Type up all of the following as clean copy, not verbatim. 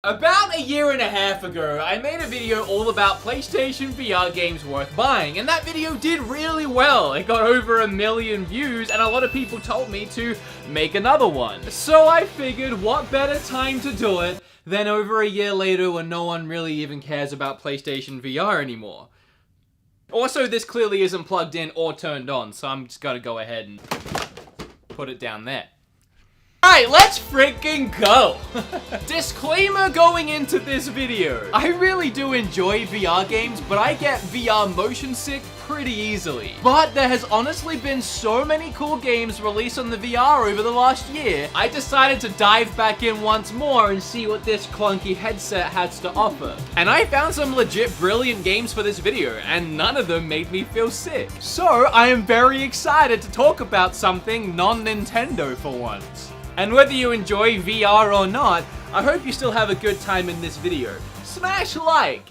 About a year and a half ago, I made a video all about PlayStation VR games worth buying, and that video did really well. It got over 1 million views, and a lot of people told me to make another one. So I figured, what better time to do it than over a year later when no one really even cares about PlayStation VR anymore. Also, this clearly isn't plugged in or turned on, so I'm just gonna go ahead and put it down there. Alright, let's freaking go! Disclaimer going into this video. I really do enjoy VR games, but I get VR motion sick pretty easily. But there has honestly been so many cool games released on the VR over the last year, I decided to dive back in once more and see what this clunky headset has to offer. And I found some legit brilliant games for this video, and none of them made me feel sick. So I am very excited to talk about something non-Nintendo for once. And whether you enjoy VR or not, I hope you still have a good time in this video. Smash like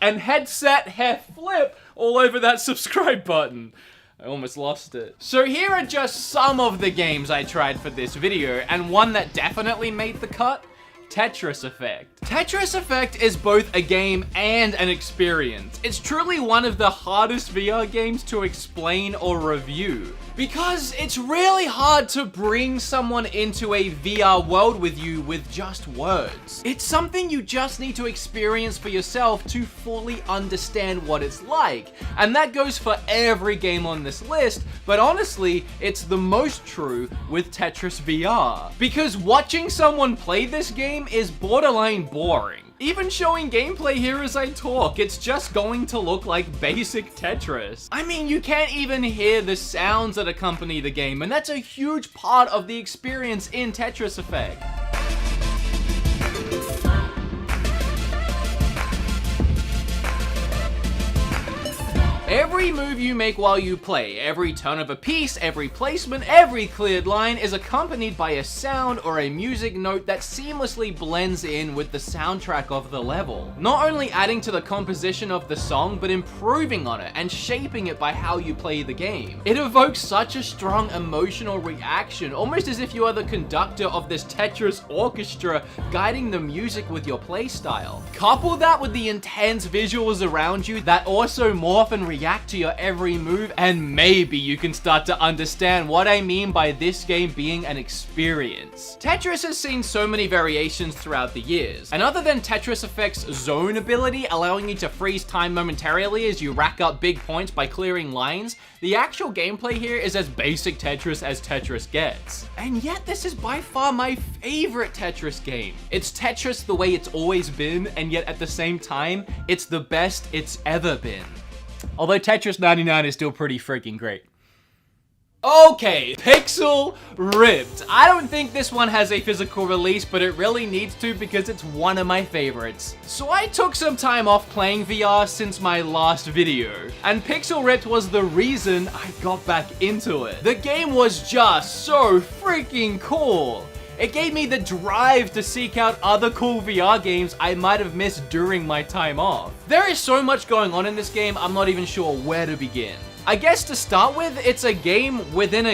and headset hair flip all over that subscribe button. I almost lost it. So here are just some of the games I tried for this video, and one that definitely made the cut: Tetris Effect. Tetris Effect is both a game and an experience. It's truly one of the hardest VR games to explain or review, because it's really hard to bring someone into a VR world with you with just words. It's something you just need to experience for yourself to fully understand what it's like. And that goes for every game on this list, but honestly, it's the most true with Tetris VR. Because watching someone play this game is borderline boring. Even showing gameplay here as I talk, it's just going to look like basic Tetris. I mean, you can't even hear the sounds that accompany the game, and that's a huge part of the experience in Tetris Effect. Every move you make while you play, every turn of a piece, every placement, every cleared line is accompanied by a sound or a music note that seamlessly blends in with the soundtrack of the level. Not only adding to the composition of the song, but improving on it and shaping it by how you play the game. It evokes such a strong emotional reaction, almost as if you are the conductor of this Tetris orchestra guiding the music with your playstyle. Couple that with the intense visuals around you that also morph and react to your every move, and maybe you can start to understand what I mean by this game being an experience. Tetris has seen so many variations throughout the years, and other than Tetris Effect's zone ability, allowing you to freeze time momentarily as you rack up big points by clearing lines, the actual gameplay here is as basic Tetris as Tetris gets. And yet this is by far my favorite Tetris game. It's Tetris the way it's always been, and yet at the same time, it's the best it's ever been. Although Tetris 99 is still pretty freaking great. Okay, Pixel Ripped. I don't think this one has a physical release, but it really needs to because it's one of my favorites. So I took some time off playing VR since my last video, and Pixel Ripped was the reason I got back into it. The game was just so freaking cool. It gave me the drive to seek out other cool VR games I might have missed during my time off. There is so much going on in this game, I'm not even sure where to begin. I guess to start with, it's a game within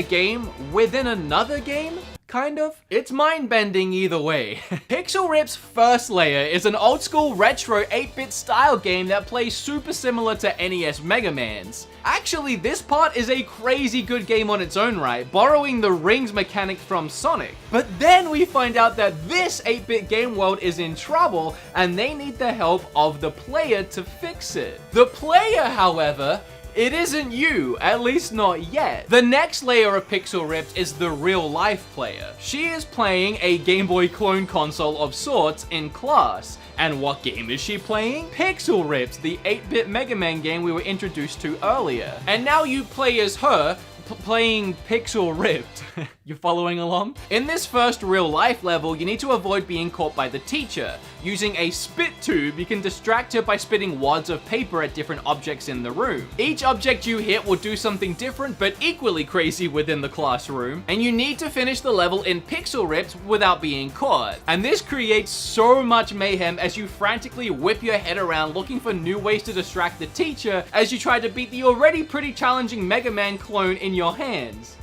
another game? Kind of. It's mind-bending either way. Pixel Ripped's first layer is an old-school retro 8-bit style game that plays super similar to NES Mega Man's. Actually, this part is a crazy good game on its own right, borrowing the rings mechanic from Sonic. But then we find out that this 8-bit game world is in trouble, and they need the help of the player to fix it. The player, however, it isn't you, at least not yet. The next layer of Pixel Ripped is the real-life player. She is playing a Game Boy clone console of sorts in class. And what game is she playing? Pixel Ripped, the 8-bit Mega Man game we were introduced to earlier. And now you play as her, playing Pixel Ripped. You following along? In this first real-life level, you need to avoid being caught by the teacher. Using a spit tube, you can distract her by spitting wads of paper at different objects in the room. Each object you hit will do something different, but equally crazy within the classroom, and you need to finish the level in Pixel Ripped without being caught. And this creates so much mayhem as you frantically whip your head around looking for new ways to distract the teacher as you try to beat the already pretty challenging Mega Man clone in your hands.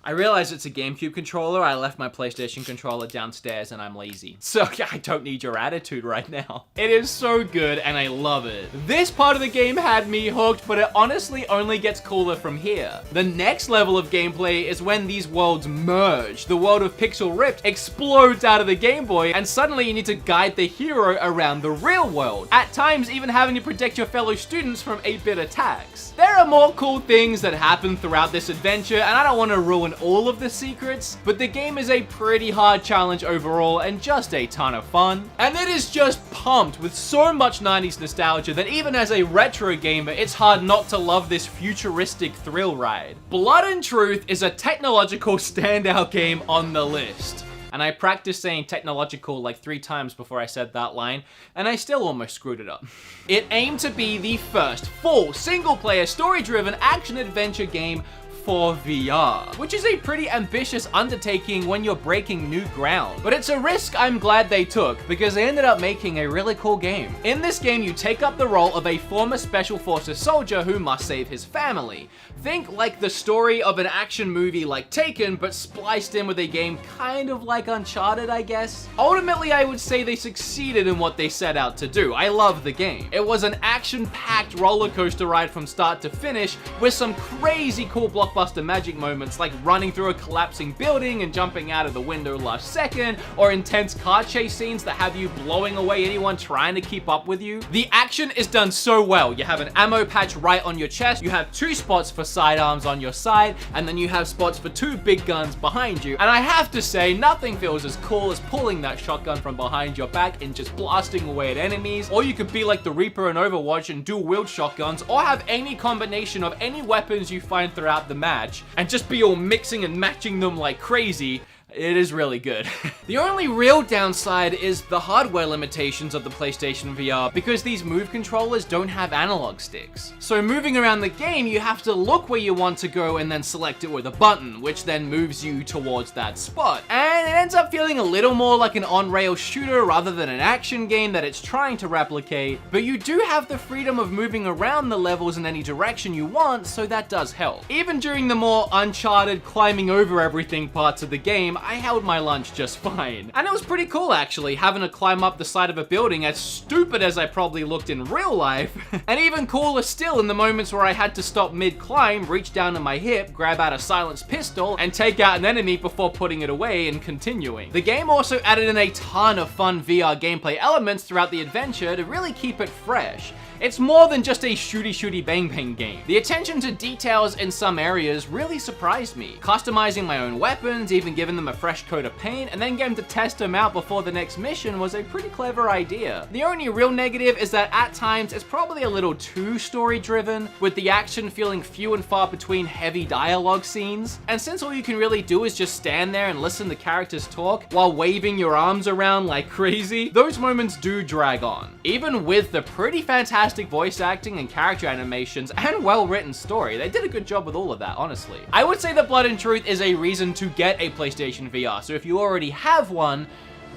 I realize it's a GameCube controller. I left my PlayStation controller downstairs and I'm lazy. So I don't need your attitude right now. It is so good and I love it. This part of the game had me hooked, but it honestly only gets cooler from here. The next level of gameplay is when these worlds merge. The world of Pixel Ripped explodes out of the Game Boy and suddenly you need to guide the hero around the real world. At times even having to protect your fellow students from 8-bit attacks. There are more cool things that happen throughout this adventure and I don't want to ruin all of the secrets, but the game is a pretty hard challenge overall and just a ton of fun. And it is just pumped with so much 90s nostalgia that even as a retro gamer, it's hard not to love this futuristic thrill ride. Blood and Truth is a technological standout game on the list. And I practiced saying technological like 3 times before I said that line, and I still almost screwed it up. It aimed to be the first full single-player story-driven action-adventure game for VR, which is a pretty ambitious undertaking when you're breaking new ground. But it's a risk I'm glad they took, because they ended up making a really cool game. In this game, you take up the role of a former Special Forces soldier who must save his family. Think like the story of an action movie like Taken, but spliced in with a game kind of like Uncharted, I guess. Ultimately, I would say they succeeded in what they set out to do. I love the game. It was an action-packed roller coaster ride from start to finish, with some crazy cool blockbuster magic moments like running through a collapsing building and jumping out of the window last second, or intense car chase scenes that have you blowing away anyone trying to keep up with you. The action is done so well. You have an ammo patch right on your chest, you have 2 spots for sidearms on your side, and then you have spots for 2 big guns behind you. And I have to say, nothing feels as cool as pulling that shotgun from behind your back and just blasting away at enemies. Or you could be like the Reaper in Overwatch and dual wield shotguns, or have any combination of any weapons you find throughout the match and just be all mixing and matching them like crazy. It is really good. The only real downside is the hardware limitations of the PlayStation VR, because these Move controllers don't have analog sticks. So moving around the game, you have to look where you want to go and then select it with a button, which then moves you towards that spot. And it ends up feeling a little more like an on-rail shooter rather than an action game that it's trying to replicate, but you do have the freedom of moving around the levels in any direction you want, so that does help. Even during the more Uncharted climbing over everything parts of the game, I held my lunch just fine. And it was pretty cool actually, having to climb up the side of a building, as stupid as I probably looked in real life. And even cooler still in the moments where I had to stop mid-climb, reach down to my hip, grab out a silenced pistol, and take out an enemy before putting it away and continuing. The game also added in a ton of fun VR gameplay elements throughout the adventure to really keep it fresh. It's more than just a shooty bang bang game. The attention to details in some areas really surprised me. Customizing my own weapons, even giving them a fresh coat of paint, and then getting to test them out before the next mission was a pretty clever idea. The only real negative is that at times it's probably a little too story driven, with the action feeling few and far between heavy dialogue scenes. And since all you can really do is just stand there and listen to characters talk while waving your arms around like crazy, those moments do drag on. Even with the pretty fantastic voice acting and character animations and well-written story, they did a good job with all of that, honestly. I would say that Blood and Truth is a reason to get a PlayStation VR, so if you already have one,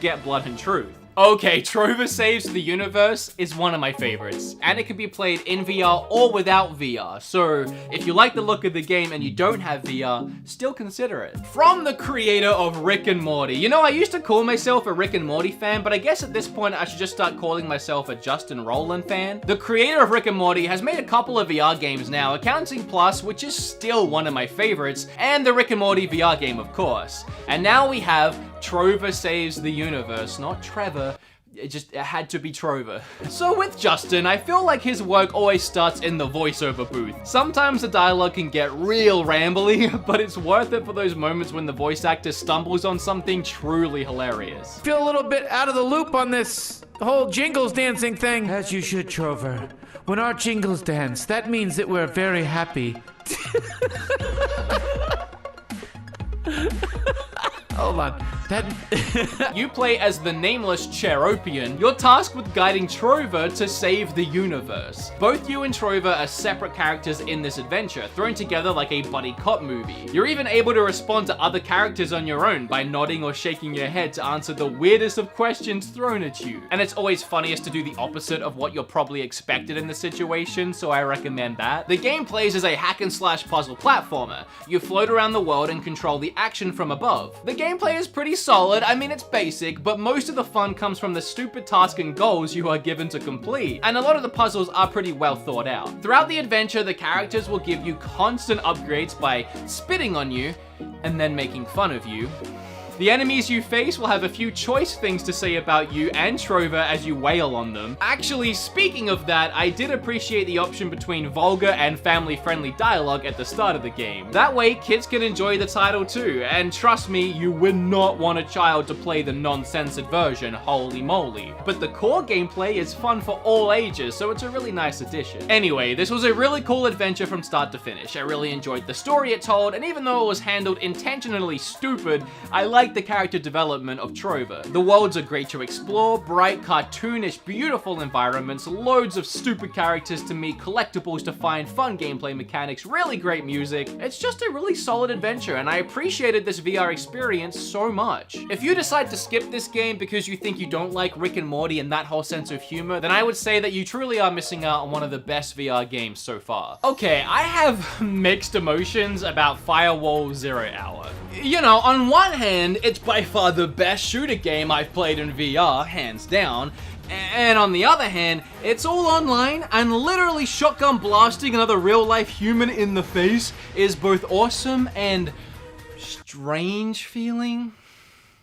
get Blood and Truth. Okay, Trover Saves the Universe is one of my favorites, and it can be played in VR or without VR, so if you like the look of the game and you don't have VR, still consider it. From the creator of Rick and Morty. You know, I used to call myself a Rick and Morty fan, but I guess at this point I should just start calling myself a Justin Roiland fan. The creator of Rick and Morty has made a couple of VR games now, Accounting Plus, which is still one of my favorites, and the Rick and Morty VR game, of course. And now we have Trover Saves the Universe, not Trevor. It had to be Trover. So with Justin, I feel like his work always starts in the voiceover booth. Sometimes the dialogue can get real rambly, but it's worth it for those moments when the voice actor stumbles on something truly hilarious. Feel a little bit out of the loop on this whole jingles dancing thing. As you should, Trover. When our jingles dance, that means that we're very happy. Hold on. That. You play as the nameless Cheropian. You're tasked with guiding Trover to save the universe. Both you and Trover are separate characters in this adventure, thrown together like a buddy cop movie. You're even able to respond to other characters on your own by nodding or shaking your head to answer the weirdest of questions thrown at you. And it's always funniest to do the opposite of what you're probably expected in the situation, so I recommend that. The game plays as a hack and slash puzzle platformer. You float around the world and control the action from above. The gameplay is pretty solid. I mean, it's basic, but most of the fun comes from the stupid tasks and goals you are given to complete. And a lot of the puzzles are pretty well thought out. Throughout the adventure, the characters will give you constant upgrades by spitting on you and then making fun of you. The enemies you face will have a few choice things to say about you and Trover as you wail on them. Actually, speaking of that, I did appreciate the option between vulgar and family-friendly dialogue at the start of the game. That way, kids can enjoy the title too, and trust me, you would not want a child to play the non-censored version, holy moly. But the core gameplay is fun for all ages, so it's a really nice addition. Anyway, this was a really cool adventure from start to finish. I really enjoyed the story it told, and even though it was handled intentionally stupid, I liked the character development of Trover. The worlds are great to explore, bright, cartoonish, beautiful environments, loads of stupid characters to meet, collectibles to find, fun gameplay mechanics, really great music. It's just a really solid adventure, and I appreciated this VR experience so much. If you decide to skip this game because you think you don't like Rick and Morty and that whole sense of humor, then I would say that you truly are missing out on one of the best VR games so far. Okay, I have mixed emotions about Firewall Zero Hour. You know, on one hand, it's by far the best shooter game I've played in VR, hands down. And on the other hand, it's all online, and literally shotgun blasting another real-life human in the face is both awesome and strange feeling.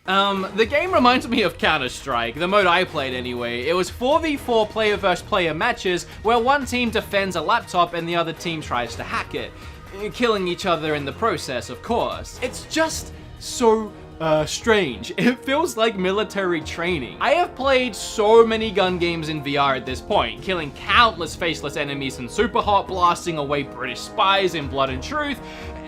The game reminds me of Counter-Strike, the mode I played anyway. It was 4v4 player versus player matches where one team defends a laptop and the other team tries to hack it, killing each other in the process, of course. It's just so strange. It feels like military training. I have played so many gun games in VR at this point, killing countless faceless enemies in Superhot, blasting away British spies in Blood and Truth.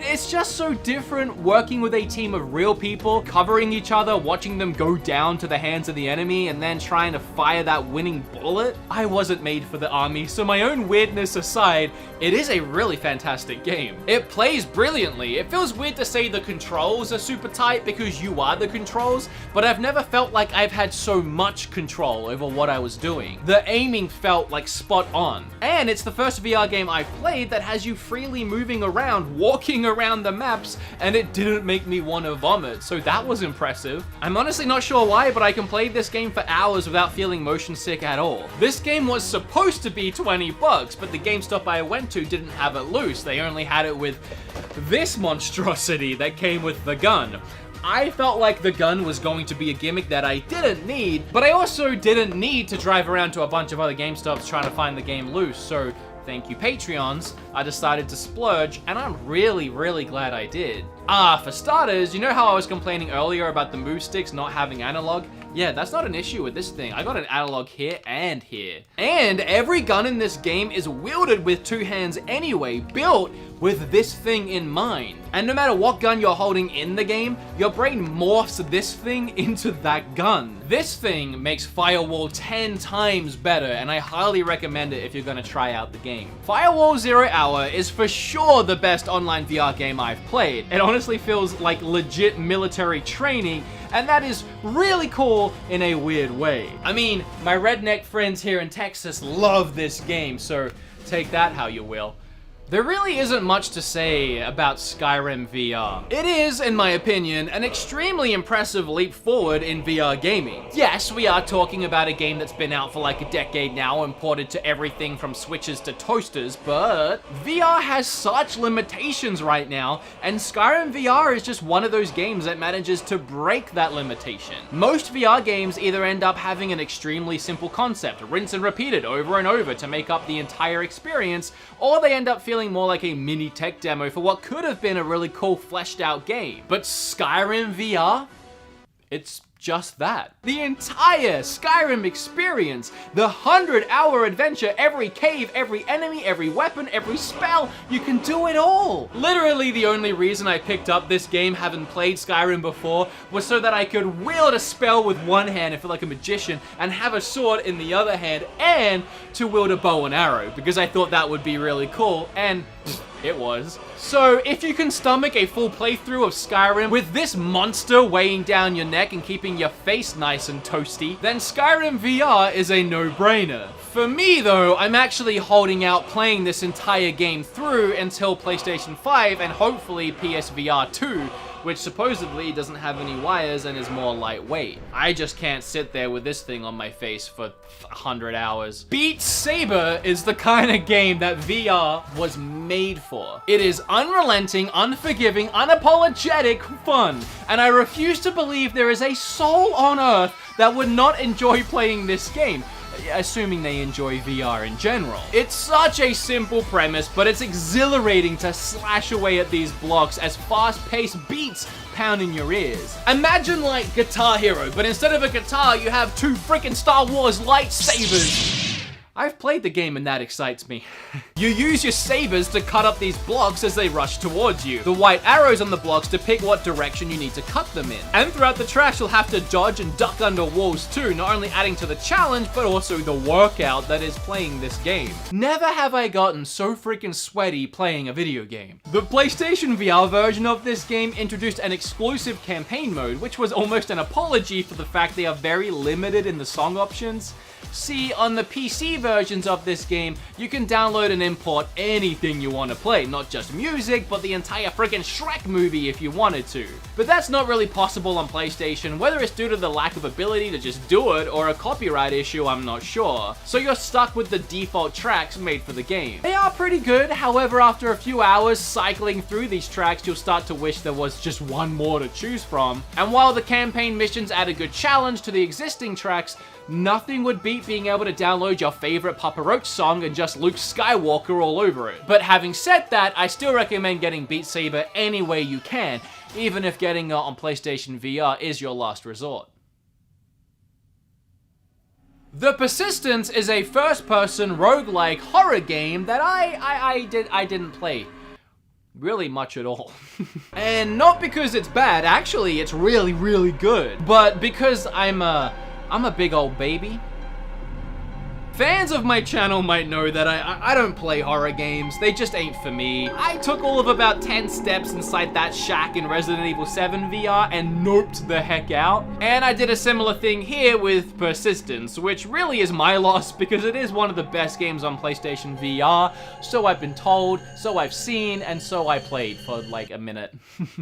It's just so different working with a team of real people, covering each other, watching them go down to the hands of the enemy, and then trying to fire that winning bullet. I wasn't made for the army, so my own weirdness aside, it is a really fantastic game. It plays brilliantly. It feels weird to say the controls are super tight because you are the controls, but I've never felt like I've had so much control over what I was doing. The aiming felt like spot on. And it's the first VR game I've played that has you freely moving around, walking around the maps, and it didn't make me want to vomit, so that was impressive. I'm honestly not sure why, but I can play this game for hours without feeling motion sick at all. This game was supposed to be $20, but the GameStop I went to didn't have it loose. They only had it with this monstrosity that came with the gun. I felt like the gun was going to be a gimmick that I didn't need, but I also didn't need to drive around to a bunch of other GameStops trying to find the game loose, so thank you Patreons, I decided to splurge, and I'm really, really glad I did. For starters, you know how I was complaining earlier about the move sticks not having analog? Yeah, that's not an issue with this thing. I got an analog here and here. And every gun in this game is wielded with two hands anyway, built with this thing in mind. And no matter what gun you're holding in the game, your brain morphs this thing into that gun. This thing makes Firewall 10 times better, and I highly recommend it if you're gonna try out the game. Firewall Zero Hour is for sure the best online VR game I've played. It honestly feels like legit military training, and that is really cool in a weird way. I mean, my redneck friends here in Texas love this game, so take that how you will. There really isn't much to say about Skyrim VR. It is, in my opinion, an extremely impressive leap forward in VR gaming. Yes, we are talking about a game that's been out for like a decade now and ported to everything from Switches to toasters, but VR has such limitations right now, and Skyrim VR is just one of those games that manages to break that limitation. Most VR games either end up having an extremely simple concept, rinse and repeat it over and over to make up the entire experience, or they end up feeling more like a mini tech demo for what could have been a really cool fleshed out game. But Skyrim VR? It's just that. The entire Skyrim experience, the 100-hour adventure, every cave, every enemy, every weapon, every spell, you can do it all. Literally the only reason I picked up this game, having played Skyrim before, was so that I could wield a spell with one hand and feel like a magician, and have a sword in the other hand, and to wield a bow and arrow, because I thought that would be really cool, and it was. So if you can stomach a full playthrough of Skyrim with this monster weighing down your neck and keeping your face nice and toasty, then Skyrim VR is a no-brainer. For me though, I'm actually holding out playing this entire game through until PlayStation 5 and hopefully PSVR 2, which supposedly doesn't have any wires and is more lightweight. I just can't sit there with this thing on my face for 100 hours. Beat Saber is the kind of game that VR was made for. It is unrelenting, unforgiving, unapologetic fun, and I refuse to believe there is a soul on Earth that would not enjoy playing this game, assuming they enjoy VR in general. It's such a simple premise, but it's exhilarating to slash away at these blocks as fast-paced beats pound in your ears. Imagine like Guitar Hero, but instead of a guitar, you have 2 freaking Star Wars lightsabers. I've played the game and that excites me. You use your sabers to cut up these blocks as they rush towards you. The white arrows on the blocks depict what direction you need to cut them in. And throughout the tracks, you'll have to dodge and duck under walls too, not only adding to the challenge, but also the workout that is playing this game. Never have I gotten so freaking sweaty playing a video game. The PlayStation VR version of this game introduced an exclusive campaign mode, which was almost an apology for the fact they are very limited in the song options. See, on the PC versions of this game, you can download and import anything you want to play, not just music, but the entire freaking Shrek movie if you wanted to. But that's not really possible on PlayStation, whether it's due to the lack of ability to just do it or a copyright issue, I'm not sure. So you're stuck with the default tracks made for the game. They are pretty good, however, after a few hours cycling through these tracks, you'll start to wish there was just one more to choose from. And while the campaign missions add a good challenge to the existing tracks, nothing would beat being able to download your favorite Papa Roach song and just Luke Skywalker all over it. But having said that, I still recommend getting Beat Saber any way you can, even if getting it on PlayStation VR is your last resort. The Persistence is a first-person roguelike horror game that I didn't play really much at all. And not because it's bad, actually it's really, really good, but because I'm a big old baby. Fans of my channel might know that I don't play horror games, they just ain't for me. I took all of about 10 steps inside that shack in Resident Evil 7 VR and noped the heck out. And I did a similar thing here with Persistence, which really is my loss because it is one of the best games on PlayStation VR, so I've been told, so I've seen, and so I played for like a minute.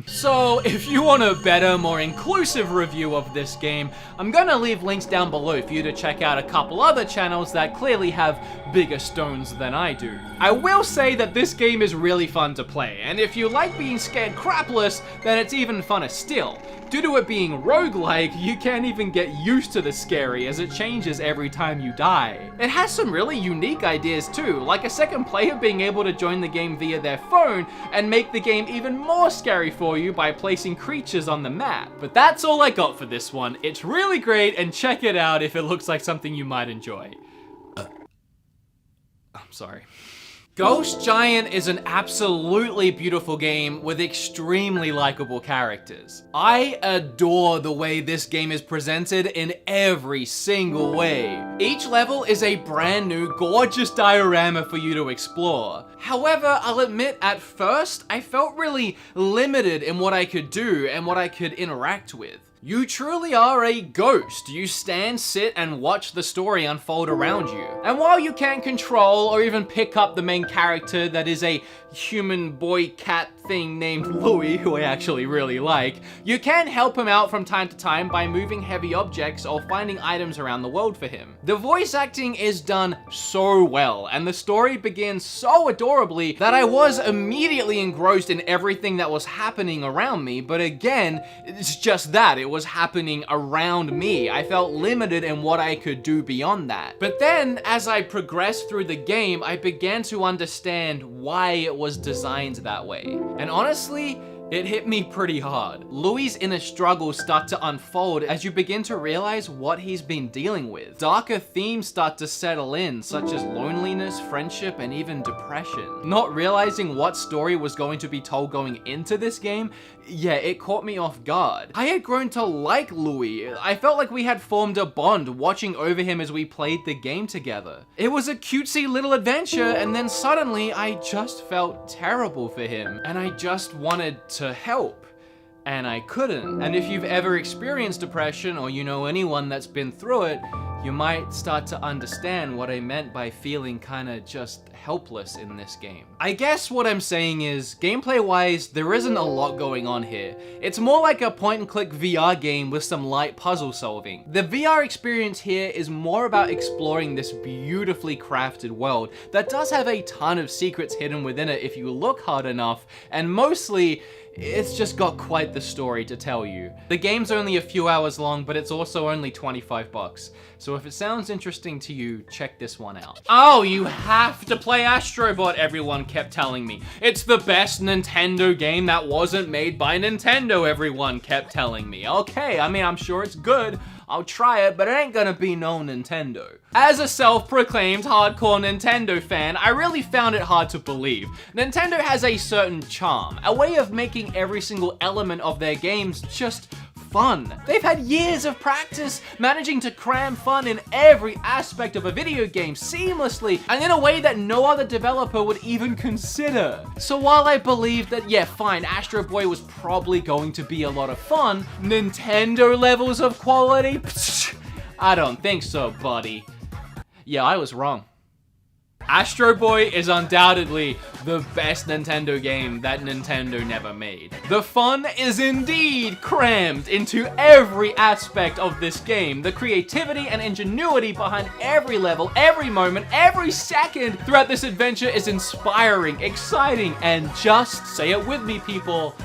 So if you want a better, more inclusive review of this game, I'm gonna leave links down below for you to check out a couple other channels that clearly have bigger stones than I do. I will say that this game is really fun to play, and if you like being scared crapless, then it's even funner still. Due to it being roguelike, you can't even get used to the scary as it changes every time you die. It has some really unique ideas too, like a second player being able to join the game via their phone and make the game even more scary for you by placing creatures on the map. But that's all I got for this one. It's really great and check it out if it looks like something you might enjoy. I'm sorry. Ghost Giant is an absolutely beautiful game with extremely likable characters. I adore the way this game is presented in every single way. Each level is a brand new, gorgeous diorama for you to explore. However, I'll admit at first, I felt really limited in what I could do and what I could interact with. You truly are a ghost. You stand, sit, and watch the story unfold around you. And while you can't control or even pick up the main character that is a human boy cat thing named Louis, who I actually really like, you can help him out from time to time by moving heavy objects or finding items around the world for him. The voice acting is done so well, and the story begins so adorably that I was immediately engrossed in everything that was happening around me, but again, it's just that. It was happening around me. I felt limited in what I could do beyond that. But then, as I progressed through the game, I began to understand why it was designed that way. And honestly, It hit me pretty hard. Louis' inner struggles start to unfold as you begin to realize what he's been dealing with. Darker themes start to settle in, such as loneliness, friendship, and even depression. Not realizing what story was going to be told going into this game, yeah, it caught me off guard. I had grown to like Louis. I felt like we had formed a bond watching over him as we played the game together. It was a cutesy little adventure, and then suddenly I just felt terrible for him, and I just wanted to help. And I couldn't. And if you've ever experienced depression, or you know anyone that's been through it, you might start to understand what I meant by feeling kinda just helpless in this game. I guess what I'm saying is, gameplay-wise, there isn't a lot going on here. It's more like a point-and-click VR game with some light puzzle solving. The VR experience here is more about exploring this beautifully crafted world that does have a ton of secrets hidden within it if you look hard enough, and mostly, it's just got quite the story to tell you. The game's only a few hours long, but it's also only 25 bucks. So if it sounds interesting to you, check this one out. Oh, you have to play Astro Bot, everyone kept telling me. It's the best Nintendo game that wasn't made by Nintendo, everyone kept telling me. Okay, I mean, I'm sure it's good. I'll try it, but it ain't gonna be no Nintendo. As a self-proclaimed hardcore Nintendo fan, I really found it hard to believe. Nintendo has a certain charm, a way of making every single element of their games just fun. They've had years of practice managing to cram fun in every aspect of a video game seamlessly and in a way that no other developer would even consider. So while I believe that, yeah, fine, Astro Boy was probably going to be a lot of fun, Nintendo levels of quality? Psh, I don't think so, buddy. Yeah, I was wrong. Astro Boy is undoubtedly the best Nintendo game that Nintendo never made. The fun is indeed crammed into every aspect of this game. The creativity and ingenuity behind every level, every moment, every second throughout this adventure is inspiring, exciting, and just, say it with me, people,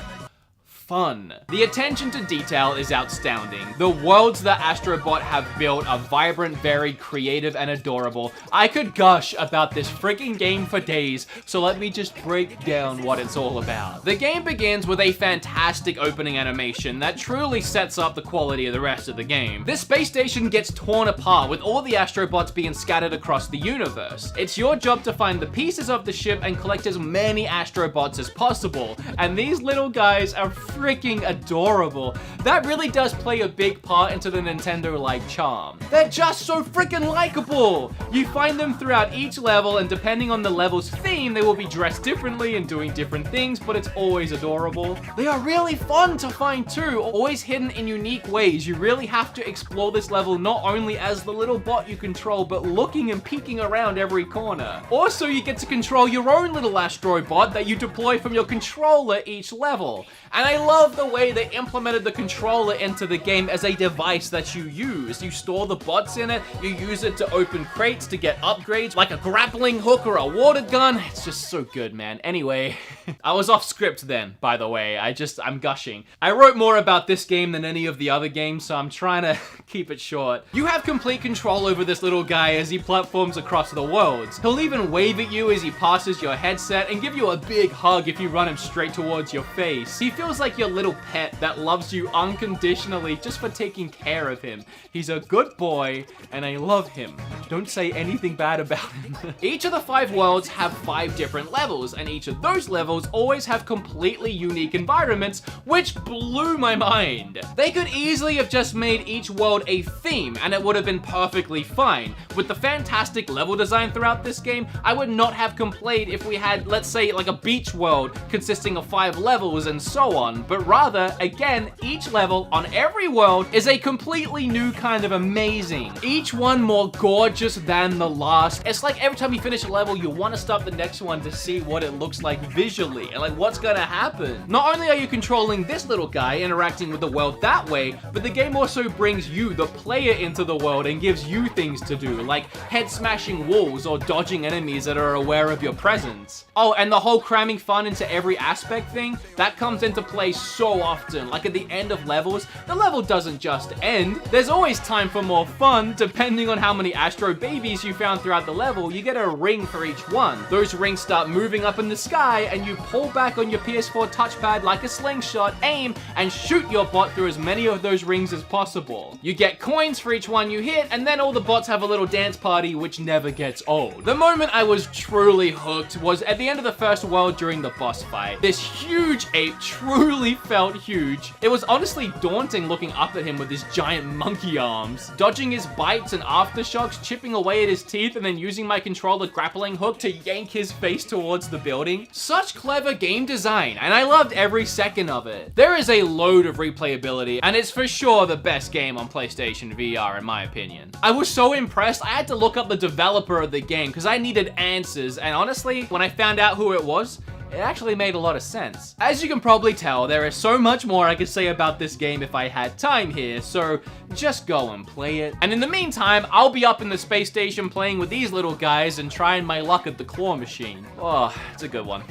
fun. The attention to detail is outstanding. The worlds that Astro Bot have built are vibrant, varied, creative, and adorable. I could gush about this freaking game for days, so let me just break down what it's all about. The game begins with a fantastic opening animation that truly sets up the quality of the rest of the game. This space station gets torn apart with all the Astro Bots being scattered across the universe. It's your job to find the pieces of the ship and collect as many Astro Bots as possible, and these little guys are freaking adorable. That really does play a big part into the Nintendo-like charm. They're just so freaking likable! You find them throughout each level, and depending on the level's theme, they will be dressed differently and doing different things, but it's always adorable. They are really fun to find too, always hidden in unique ways. You really have to explore this level not only as the little bot you control, but looking and peeking around every corner. Also, you get to control your own little Astro Bot that you deploy from your controller each level. And I love the way they implemented the controller into the game as a device that you use. You store the bots in it, you use it to open crates to get upgrades like a grappling hook or a water gun. It's just so good, man. Anyway, I was off script then, by the way. I'm gushing. I wrote more about this game than any of the other games, so I'm trying to keep it short. You have complete control over this little guy as he platforms across the worlds. He'll even wave at you as he passes your headset and give you a big hug if you run him straight towards your face. He feels like your little pet that loves you unconditionally just for taking care of him. He's a good boy, and I love him. Don't say anything bad about him. Each of the 5 worlds have 5 different levels, and each of those levels always have completely unique environments, which blew my mind. They could easily have just made each world a theme, and it would have been perfectly fine. With the fantastic level design throughout this game, I would not have complained if we had, let's say, like a beach world consisting of 5 levels and so on, but rather, again, each level on every world is a completely new kind of amazing. Each one more gorgeous than the last. It's like every time you finish a level, you want to start the next one to see what it looks like visually and like what's gonna happen. Not only are you controlling this little guy, interacting with the world that way, but the game also brings you, the player, into the world and gives you things to do, like head smashing walls or dodging enemies that are aware of your presence. Oh, and the whole cramming fun into every aspect thing, that comes into play so often. Like at the end of levels, the level doesn't just end. There's always time for more fun. Depending on how many Astro babies you found throughout the level, you get a ring for each one. Those rings start moving up in the sky, and you pull back on your PS4 touchpad like a slingshot, aim, and shoot your bot through as many of those rings as possible. You get coins for each one you hit, and then all the bots have a little dance party, which never gets old. The moment I was truly hooked was at the end of the first world during the boss fight. This huge ape truly felt huge. It was honestly daunting looking up at him with his giant monkey arms. Dodging his bites and aftershocks, chipping away at his teeth, and then using my controller grappling hook to yank his face towards the building. Such clever game design, and I loved every second of it. There is a load of replayability, and it's for sure the best game on PlayStation VR in my opinion. I was so impressed, I had to look up the developer of the game because I needed answers, and honestly, when I found out who it was, it actually made a lot of sense. As you can probably tell, there is so much more I could say about this game if I had time here, so just go and play it. And in the meantime, I'll be up in the space station playing with these little guys and trying my luck at the claw machine. Oh, it's a good one.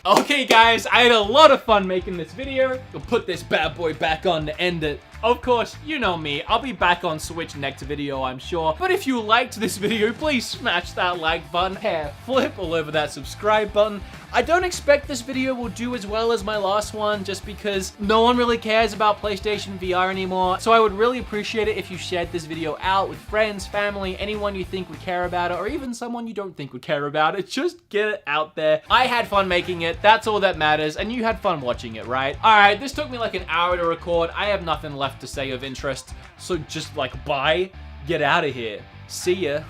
Okay guys, I had a lot of fun making this video. I'll put this bad boy back on to end it. Of course, you know me, I'll be back on Switch next video, I'm sure. But if you liked this video, please smash that like button, hair flip all over that subscribe button. I don't expect this video will do as well as my last one, just because no one really cares about PlayStation VR anymore. So I would really appreciate it if you shared this video out with friends, family, anyone you think would care about it, or even someone you don't think would care about it. Just get it out there. I had fun making it, that's all that matters, and you had fun watching it, right? Alright, this took me like an hour to record. I have nothing left to say of interest, so just like bye, get out of here. See ya.